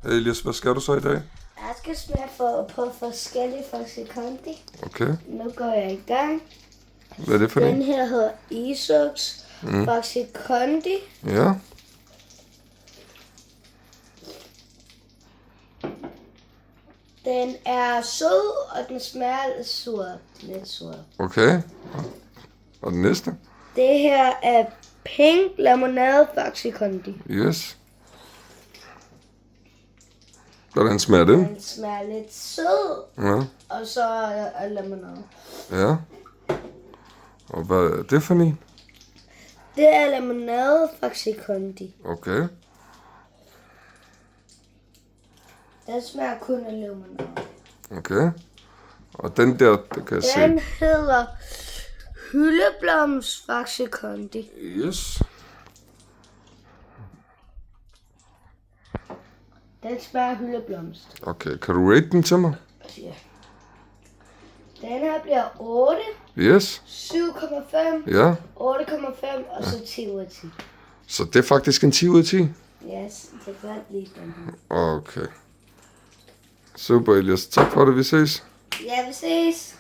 Elias, hvad skal du så i dag? Jeg skal smage på forskellige Faxi Kondi. Okay. Nu går jeg i gang. Hvad er det for Den en? her hedder Isux Faxi Kondi. Ja. Den er sød, og den smager lidt sur. Lidt sur. Okay. Og den næste? Det her er Pink Lemonade Faxi Kondi. Yes. Hvordan smager den? Den smager lidt sød, Ja. og så er lemonade. Ja. Og hvad er det for en? Det er lemonade Faxi Kondi. Okay. Den smager kun af lemonade. Okay. Og den der, det kan jeg Den se. hedder Hyldebloms Faxi Kondi. Yes. Den smager hyldeblomst. Okay, kan du rate den til mig? Ja. Den her bliver 8, Yes. 7,5, Ja. 8,5 og så 10 ud af 10. Så det er faktisk en 10 ud af 10? Yes, det kan godt lide den her. Okay. Super, Elias. Tak for det. Vi ses. Ja, vi ses.